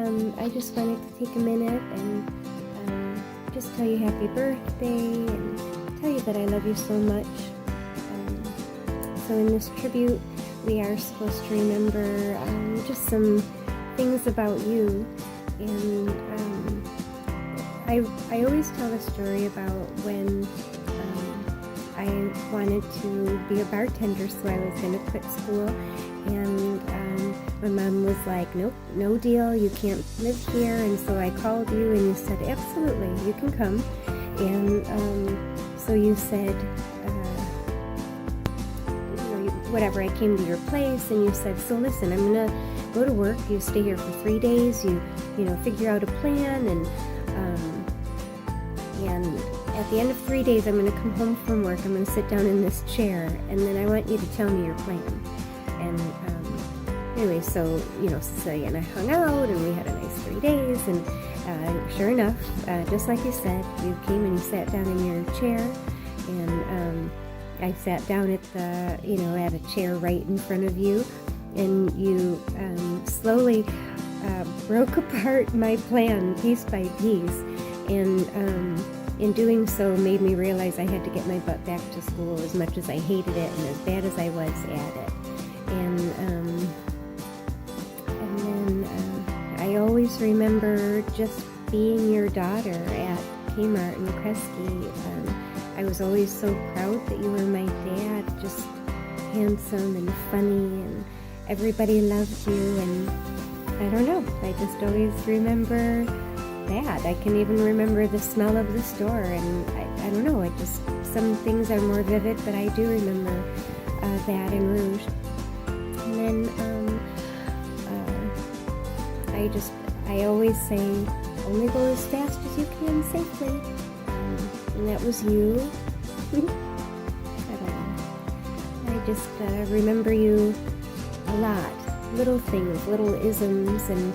I just wanted to take a minute and just tell you happy birthday and tell you that I love you so much. So in this tribute, we are supposed to remember just some things about you. And I always tell the story about when I wanted to be a bartender, so I was going to quit school. And my mom was like, nope, no deal, you can't live here. And so I called you and you said, absolutely, you can come. And so you said, whatever, I came to your place and you said, so listen, I'm going to go to work, you stay here for 3 days, you figure out a plan, and at the end of 3 days, I'm going to come home from work, I'm going to sit down in this chair, and then I want you to tell me your plan. And anyway, so Cecilia and I hung out, and we had a nice 3 days, and sure enough, just like you said, you came and you sat down in your chair, and I sat down at at a chair right in front of you, and you slowly broke apart my plan piece by piece, and in doing so made me realize I had to get my butt back to school, as much as I hated it and as bad as I was at it. And then I always remember just being your daughter at Kmart in Kresge. I was always so proud that you were my dad, just handsome and funny, and everybody loved you, and I don't know, I just always remember that. I can even remember the smell of the store, and I don't know, some things are more vivid, but I do remember that in Rouge. And then I always say, only go as fast as you can safely. And that was you. I don't know. I just remember you a lot. Little things, little isms, and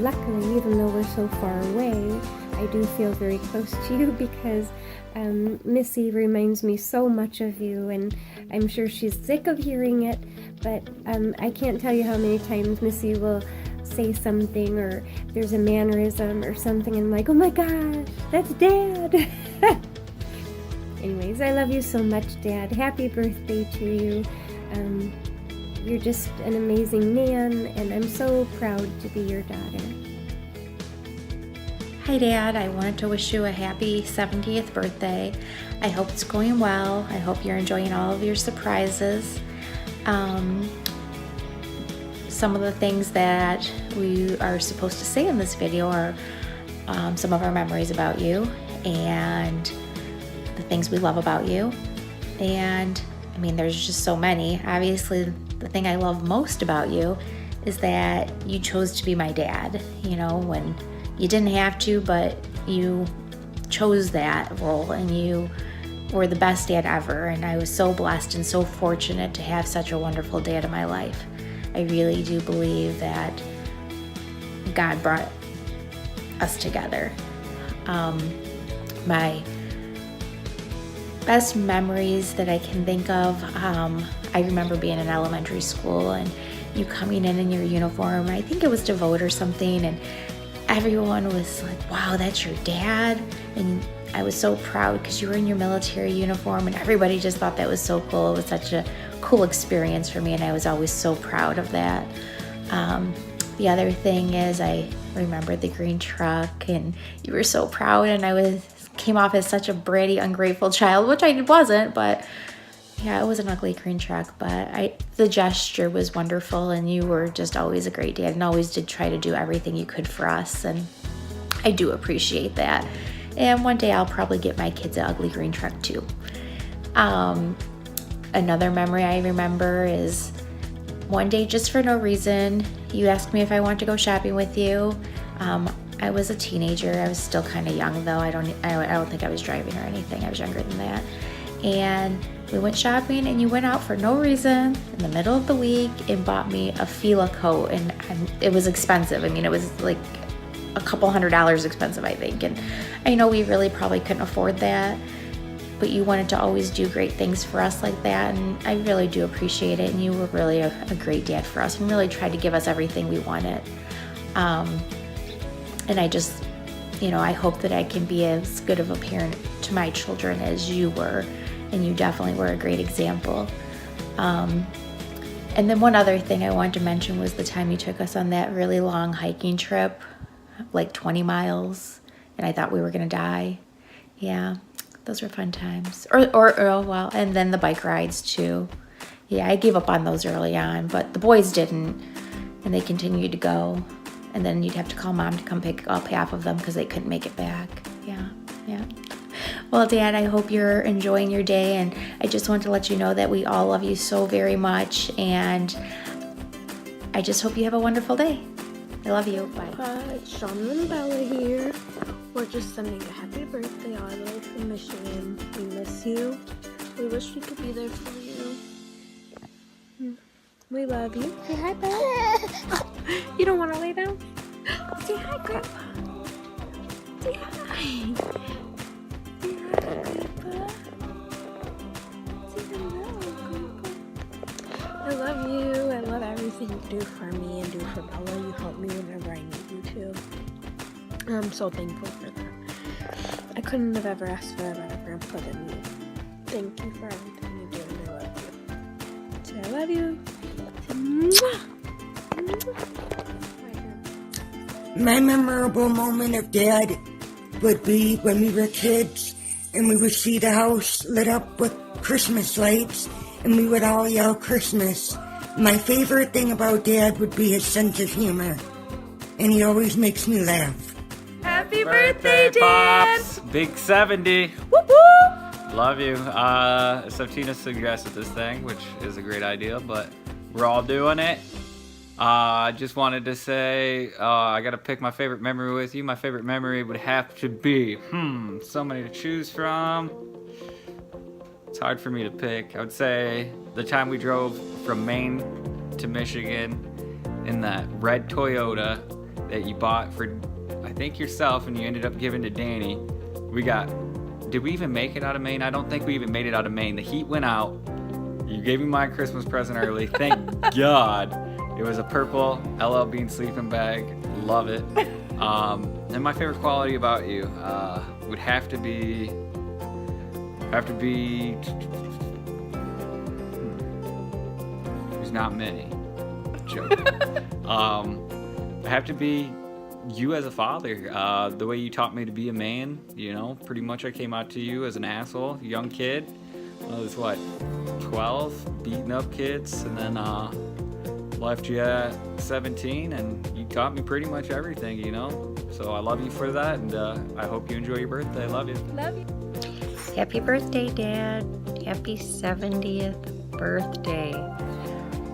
luckily, even though we're so far away, I do feel very close to you because Missy reminds me so much of you, and I'm sure she's sick of hearing it, but I can't tell you how many times Missy will say something, or there's a mannerism or something, and I'm like, oh my gosh, that's Dad. Anyways, I love you so much, Dad. Happy birthday to you. You're just an amazing man, and I'm so proud to be your daughter. Hi, Dad. I wanted to wish you a happy 70th birthday. I hope it's going well. I hope you're enjoying all of your surprises. Some of the things that we are supposed to say in this video are some of our memories about you and the things we love about you. And I mean, there's just so many. Obviously, the thing I love most about you is that you chose to be my dad, when you didn't have to, but you chose that role, and you were the best dad ever. And I was so blessed and so fortunate to have such a wonderful dad in my life. I really do believe that God brought us together. My best memories that I can think of, I remember being in elementary school and you coming in your uniform. I think it was Devote or something, and everyone was like, wow, that's your dad. And I was so proud because you were in your military uniform, and everybody just thought that was so cool. It was such a cool experience for me, and I was always so proud of that. The other thing is I remember the green truck, and you were so proud, and I came off as such a bratty, ungrateful child, which I wasn't, but yeah, it was an ugly green truck, but the gesture was wonderful, and you were just always a great dad and always did try to do everything you could for us, and I do appreciate that. And one day I'll probably get my kids an ugly green truck too. Another memory I remember is one day, just for no reason, you asked me if I wanted to go shopping with you. I was a teenager. I was still kind of young though. I don't think I was driving or anything. I was younger than that. And we went shopping, and you went out for no reason in the middle of the week and bought me a Fila coat, and it was expensive. I mean, it was like a couple $100 expensive, I think. And I know we really probably couldn't afford that, but you wanted to always do great things for us like that, and I really do appreciate it. And you were really a great dad for us and really tried to give us everything we wanted. And I just, I hope that I can be as good of a parent to my children as you were, and you definitely were a great example. And then one other thing I wanted to mention was the time you took us on that really long hiking trip, like 20 miles, and I thought we were gonna die. Yeah, those were fun times. Well, and then the bike rides too. Yeah, I gave up on those early on, but the boys didn't, and they continued to go. And then you'd have to call Mom to come pick up half of them because they couldn't make it back. Yeah. Well, Dad, I hope you're enjoying your day, and I just want to let you know that we all love you so very much, and I just hope you have a wonderful day. I love you. Bye. It's Sean and Bella here. We're just sending a happy birthday all the way from Michigan. We miss you. We wish we could be there for you. We love you. Say hi, Bella. You don't want to lay down? Say hi, Grandpa. Say hi. Say hi, Grandpa. Say hello, Grandpa. I love you. I love everything you do for me and do for Bella. You help me whenever I need you to. I'm so thankful for that. I couldn't have ever asked for a better grandpa than you. Thank you for everything you do, and I love you. Say I love you. My memorable moment of Dad would be when we were kids and we would see the house lit up with Christmas lights and we would all yell Christmas. My favorite thing about Dad would be his sense of humor, and he always makes me laugh. Happy birthday, Pops! Big 70. Whoop whoop! Love you. So Tina suggested this thing, which is a great idea, but we're all doing it. I just wanted to say, I gotta pick my favorite memory with you. My favorite memory would have to be, so many to choose from. It's hard for me to pick. I would say the time we drove from Maine to Michigan in that red Toyota that you bought for, I think, yourself, and you ended up giving to Danny. Did we even make it out of Maine? I don't think we even made it out of Maine. The heat went out. You gave me my Christmas present early. Thank God. It was a purple LL Bean sleeping bag. Love it. And my favorite quality about you would have to be. There's not many. Joke. Have to be you as a father. The way you taught me to be a man. Pretty much I came out to you as an asshole, young kid. I was 12, beating up kids, and then left you at 17, and you taught me pretty much everything, So I love you for that, and I hope you enjoy your birthday. I love you. Love you. Happy birthday, Dad. Happy 70th birthday.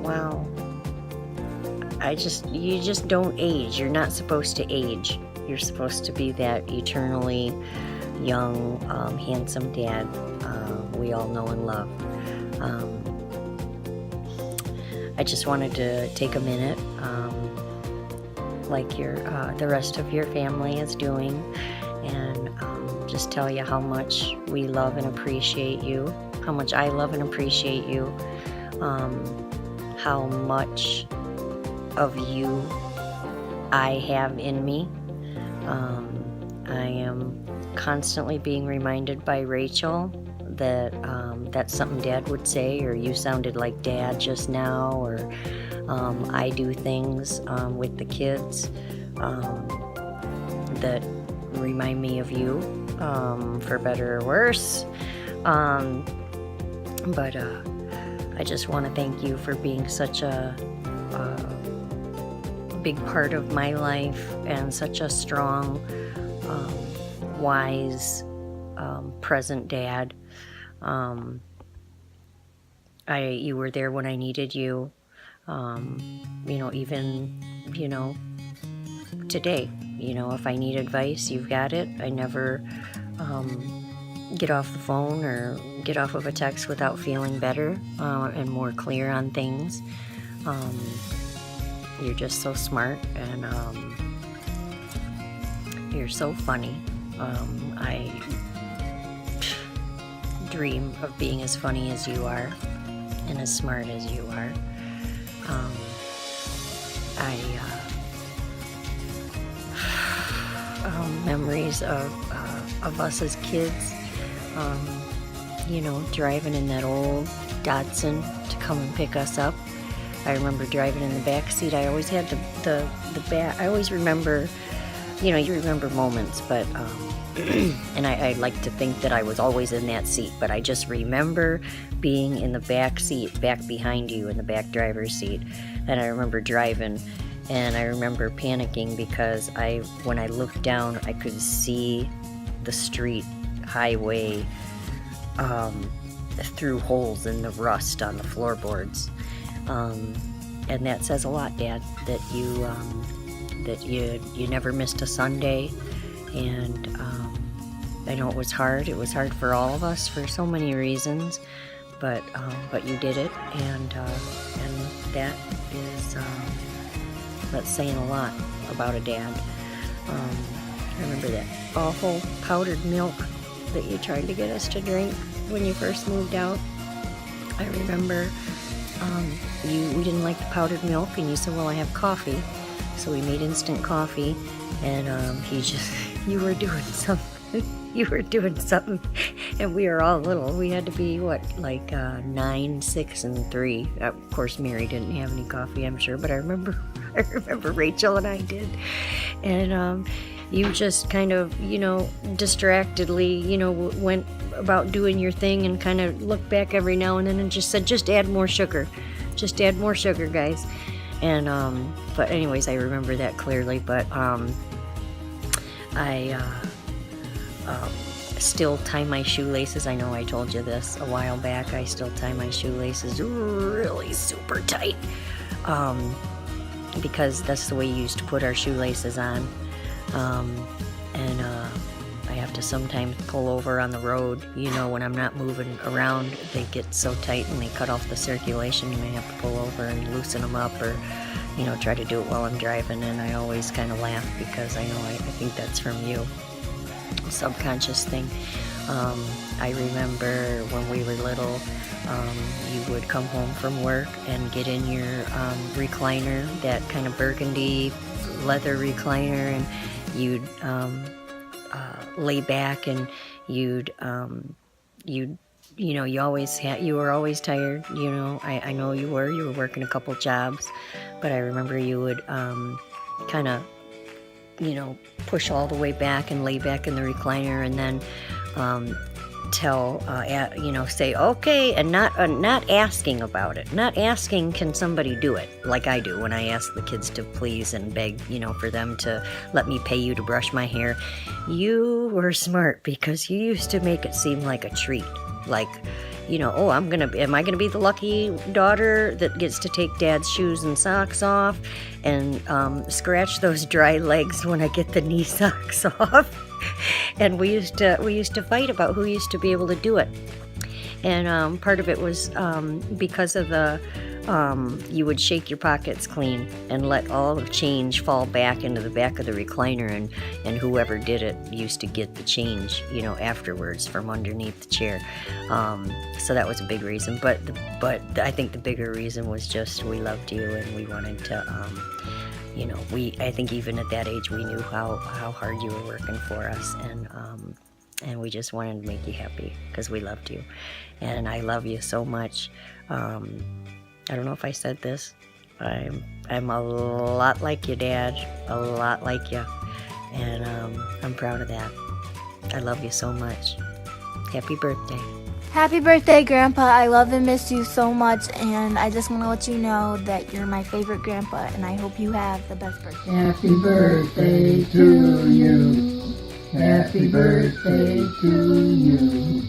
Wow. You just don't age. You're not supposed to age. You're supposed to be that eternally young, handsome dad we all know and love. I just wanted to take a minute, like the rest of your family is doing, and just tell you how much we love and appreciate you, how much I love and appreciate you, how much of you I have in me. I am constantly being reminded by Rachel that that's something Dad would say, or you sounded like Dad just now, or I do things with the kids that remind me of you, for better or worse. But I just want to thank you for being such a big part of my life, and such a strong, wise, present dad. You were there when I needed you, even, today, if I need advice, you've got it. I never get off the phone or get off of a text without feeling better and more clear on things. You're just so smart, and you're so funny. I dream of being as funny as you are and as smart as you are. memories of us as kids. You know, driving in that old Datsun to come and pick us up. I remember driving in the back seat. I always had the back. I always remember, you know, you remember moments, but and I like to think that I was always in that seat, but I just remember being in the back seat, back behind you in the back driver's seat, and I remember driving, and I remember panicking because when I looked down, I could see the street highway through holes in the rust on the floorboards, and that says a lot, Dad, that you never missed a Sunday. And I know it was hard. It was hard for all of us for so many reasons, but you did it, and that is that's saying a lot about a dad. I remember that awful powdered milk that you tried to get us to drink when you first moved out. I remember we didn't like the powdered milk, and you said, "Well, I have coffee," so we made instant coffee, and you were doing something. You were doing something, and we were all little. We had to be, 9, 6, and 3. Of course, Mary didn't have any coffee, I'm sure, but I remember Rachel and I did. And you just kind of, distractedly, went about doing your thing and kind of looked back every now and then and just said, just add more sugar. Just add more sugar, guys. And, but anyways, I remember that clearly, but I still tie my shoelaces. I know I told you this a while back. I still tie my shoelaces really super tight because that's the way you used to put our shoelaces on. And I have to sometimes pull over on the road. When I'm not moving around, they get so tight and they cut off the circulation. You may have to pull over and loosen them up, or try to do it while I'm driving. And I always kind of laugh because I know I think that's from you. Subconscious thing. I remember when we were little, you would come home from work and get in your recliner, that kind of burgundy leather recliner, and you'd lay back, and you were always tired. I know you were working a couple jobs, but I remember you would kind of push all the way back and lay back in the recliner, and then say okay, and not asking about it, not asking can somebody do it like I do when I ask the kids to please and beg for them to let me pay you to brush my hair. You were smart because you used to make it seem like a treat, like am I gonna be the lucky daughter that gets to take Dad's shoes and socks off and scratch those dry legs when I get the knee socks off? And we used to fight about who used to be able to do it. And part of it was because of the you would shake your pockets clean and let all the change fall back into the back of the recliner, and whoever did it used to get the change, afterwards from underneath the chair. So that was a big reason. But I think the bigger reason was just we loved you, and we wanted to, I think even at that age we knew how hard you were working for us, and we just wanted to make you happy because we loved you. And I love you so much. I don't know if I said this. I'm a lot like your dad, a lot like you, and I'm proud of that. I love you so much. Happy birthday. Happy birthday, Grandpa. I love and miss you so much, and I just want to let you know that you're my favorite grandpa, and I hope you have the best birthday. Happy birthday to you. Happy birthday to you.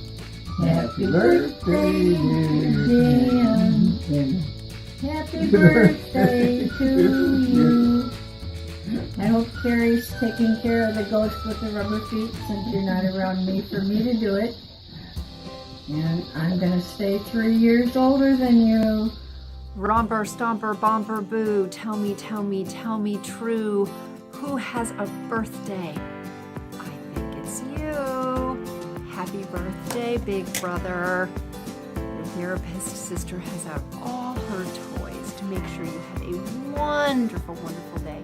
Happy birthday, dear Dan. Happy birthday to you. I hope Carrie's taking care of the ghost with the rubber feet since you're not around me for me to do it. And I'm going to stay 3 years older than you. Romper, stomper, bomper, boo. Tell me true. Who has a birthday? I think it's you. Happy birthday, big brother. The therapist sister has out all her toys to make sure you have a wonderful, wonderful day.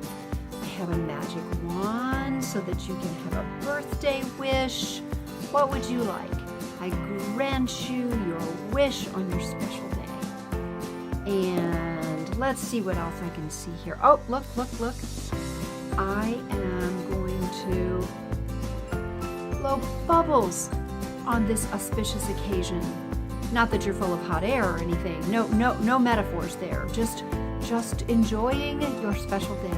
I have a magic wand in so that you can have a birthday wish. What would you like? I grant you your wish on your special day. And let's see what else I can see here. Oh, look. I am going to blow bubbles on this auspicious occasion. Not that you're full of hot air or anything. No metaphors there. Just enjoying your special day.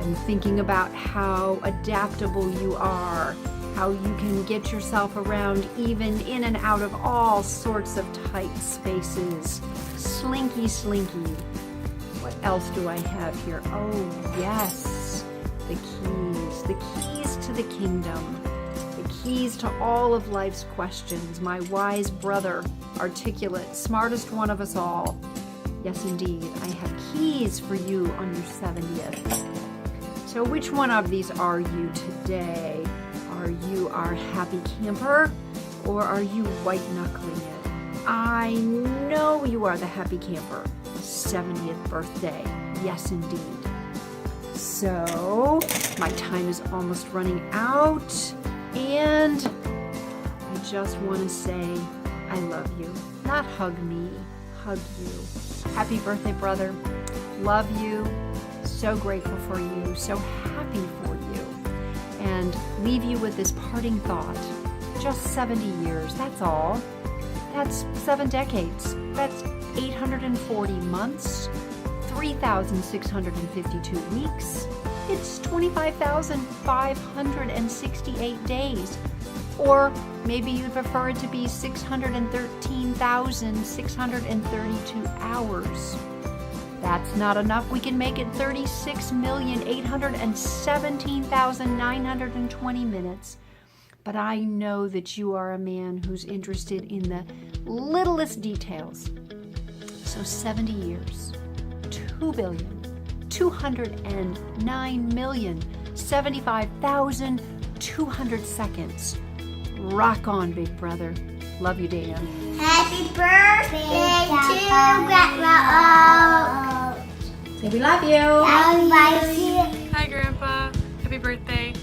I'm thinking about how adaptable you are, how you can get yourself around even in and out of all sorts of tight spaces. Slinky. What else do I have here? Oh, yes, the keys to the kingdom. Keys to all of life's questions. My wise brother, articulate, smartest one of us all. Yes, indeed, I have keys for you on your 70th. So which one of these are you today? Are you our happy camper, or are you white-knuckling it? I know you are the happy camper. 70th birthday. Yes, indeed. So, my time is almost running out. And I just want to say I love you. Not hug me, hug you. Happy birthday, brother. Love you. So grateful for you. So happy for you. And leave you with this parting thought. Just 70 years, that's all. That's 7 decades. That's 840 months, 3,652 weeks. It's 25,568 days. Or maybe you'd prefer it to be 613,632 hours. That's not enough. We can make it 36,817,920 minutes. But I know that you are a man who's interested in the littlest details. So 70 years, 2,209,075,200 seconds. Rock on, big brother. Love you, Dan. Happy birthday to Grandma Oak. Say we love you. Hi, Grandpa. Happy birthday.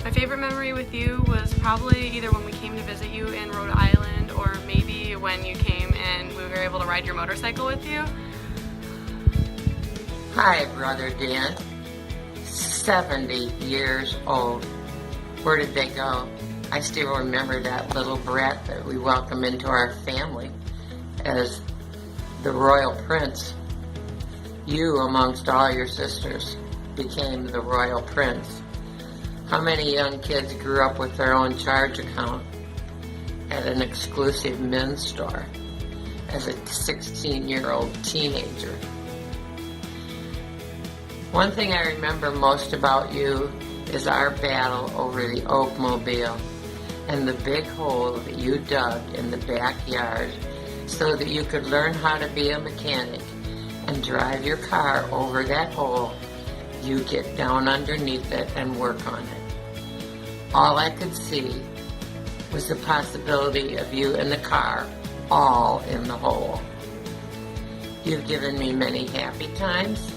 My favorite memory with you was probably either when we came to visit you in Rhode Island, or maybe when you came and we were able to ride your motorcycle with you. Hi, Brother Dan. 70 years old. Where did they go? I still remember that little brat that we welcomed into our family as the royal prince. You, amongst all your sisters, became the royal prince. How many young kids grew up with their own charge account at an exclusive men's store as a 16-year-old teenager? One thing I remember most about you is our battle over the Oakmobile and the big hole that you dug in the backyard so that you could learn how to be a mechanic and drive your car over that hole. You get down underneath it and work on it. All I could see was the possibility of you in the car, all in the hole. You've given me many happy times,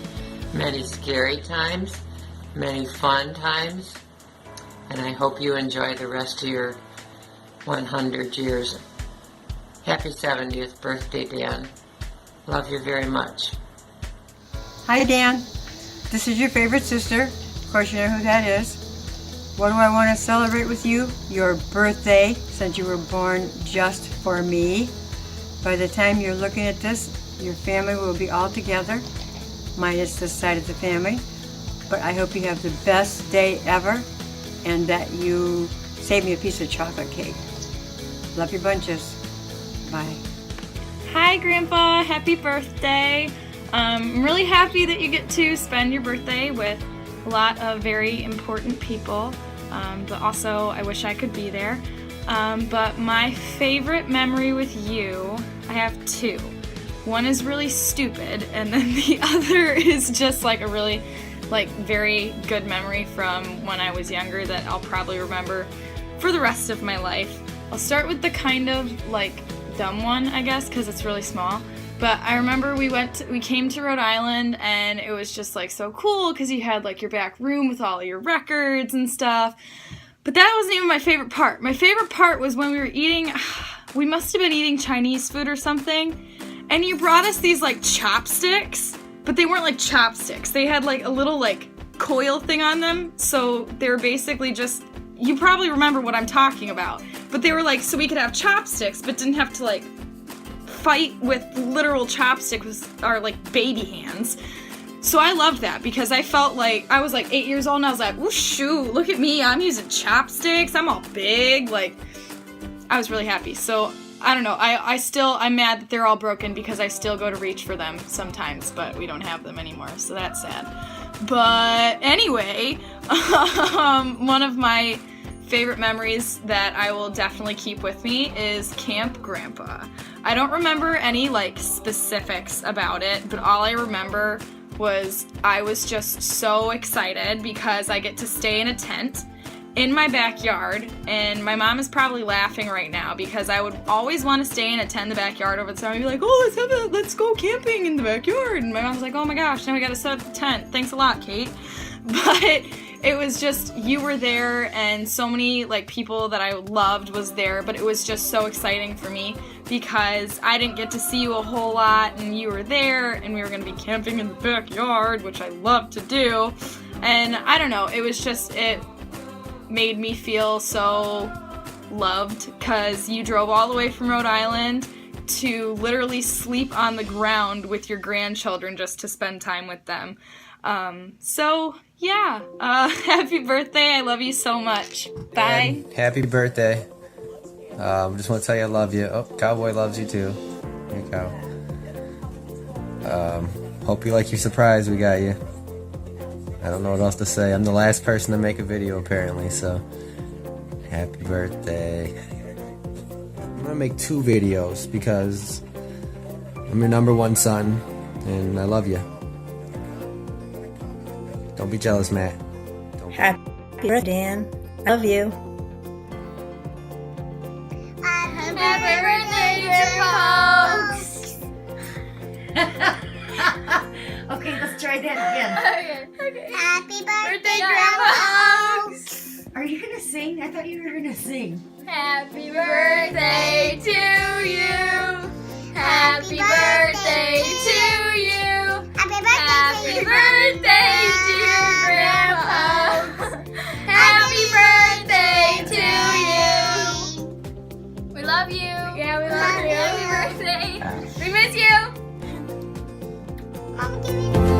many scary times, many fun times, and I hope you enjoy the rest of your 100 years. Happy 70th birthday, Dan. Love you very much. Hi, Dan. This is your favorite sister. Of course, you know who that is. What do I want to celebrate with you? Your birthday, since you were born just for me. By the time you're looking at this, your family will be all together, minus this side of the family. But I hope you have the best day ever, and that you save me a piece of chocolate cake. Love your bunches. Bye. Hi, Grandpa. Happy birthday. I'm really happy that you get to spend your birthday with a lot of very important people, but also I wish I could be there. But my favorite memory with you, I have two. One is really stupid, and then the other is just like a really very good memory from when I was younger that I'll probably remember for the rest of my life. I'll start with the kind of dumb one, I guess, because it's really small. But I remember we came to Rhode Island, and it was just like so cool because you had like your back room with all your records and stuff. But that wasn't even my favorite part. My favorite part was when we were eating, we must have been eating Chinese food or something, and you brought us these like chopsticks, but they weren't like chopsticks. They had like a little like coil thing on them, so they were basically just, you probably remember what I'm talking about, but they were like so we could have chopsticks but didn't have to like fight with literal chopsticks with our like baby hands. So I loved that because I felt like I was like 8 years old and I was like, oh shoot, look at me, I'm using chopsticks, I'm all big. Like, I was really happy. So I don't know, I'm mad that they're all broken because I still go to reach for them sometimes, but we don't have them anymore, so that's sad. But anyway, one of my favorite memories that I will definitely keep with me is Camp Grandpa. I don't remember any like specifics about it, but all I remember was I was just so excited because I get to stay in a tent in my backyard, and my mom is probably laughing right now because I would always want to stay in a tent in the backyard over the summer and be like, oh, let's go camping in the backyard, and my mom's like, oh my gosh, now we gotta set up the tent, thanks a lot, Kate. But it was just, you were there, and so many like people that I loved was there, but it was just so exciting for me because I didn't get to see you a whole lot, and you were there, and we were gonna be camping in the backyard, which I love to do, and I don't know, it was just, it made me feel so loved because you drove all the way from Rhode Island to literally sleep on the ground with your grandchildren just to spend time with them. So yeah, happy birthday, I love you so much. Bye. And happy birthday. Just want to tell you I love you. Oh, Cowboy loves you too. Here you go. Hope you like your surprise we got you. I don't know what else to say. I'm the last person to make a video apparently, so happy birthday. I'm gonna make 2 videos because I'm your #1 son and I love you. Don't be jealous, Matt. Happy birthday, Dan. I love you. Happy birthday, folks! Okay, let's try that again. Okay. Happy birthday, Grandpa! Are you gonna sing? I thought you were gonna sing. Happy birthday to you! Happy birthday to you! Happy birthday, dear Grandpa! Happy birthday to you! We love you! Yeah, we love you! Happy birthday! We miss you! Mom, give me